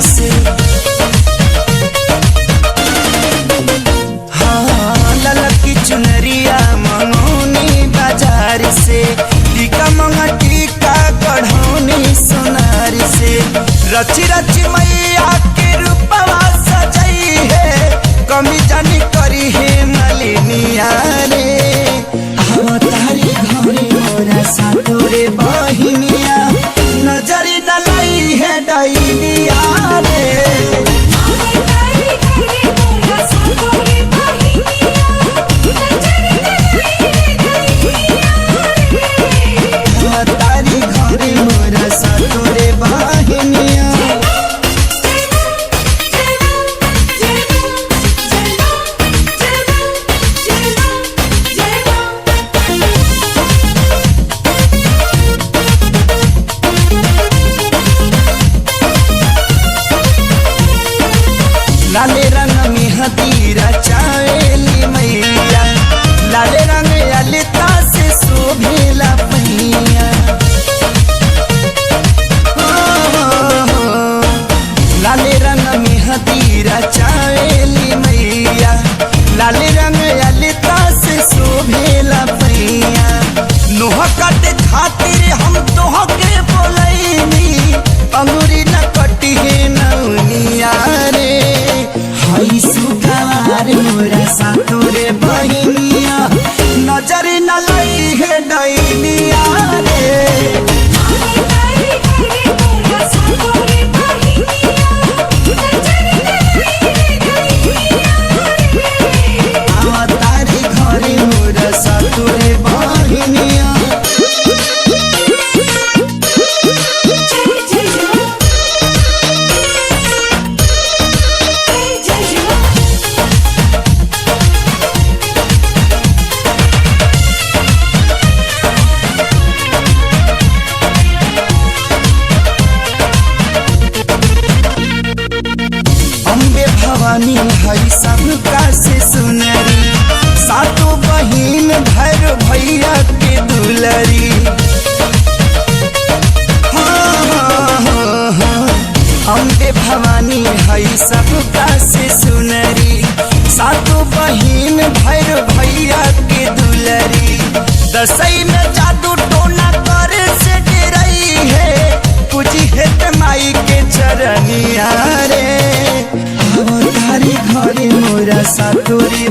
से। हाँ ललकी चुनरिया मंगौनी बाजार से, टीका मंगा टीका गढ़ौनी सोनार से। रची रची मैया के रूपवा सजाई है, कमी जानी करी है मलिनिया रे। तारी घरे मोरा सातोरे बहिनिया, नजरी डलाई है डैनिया रे। तारी घरे मोरा सातोरे बहिनिया। लाले रंग में हदीरा चावेली मैया, लाले रंग ललिता से शोभेला पैया। लाले रंग में हदीरा चावेली मैया, लाले रंग ललिता से शोभेला पैया। नोह काटे खातिर हम तोह के बोलैनी, अंगूरी न कटी है नौनिया रे। हई सुगवार मोरा सातोरे बहिनिया, नजरी न लई है डैनिया रे। तारी घरे मोरा सातोरे बहिनिया। अम्बे भवानी हई सबका से सुनरी, सातों बहिन भैर भैया के दुलरी। अम्बे भवानी हई सबका से सुनरी, सातों बहिन भैर भैया के दुलरी। दसई में जादू टोना कर से गिरई है, पूजी है माई के चरनिया रे। तारी घरे मोरा सातोरे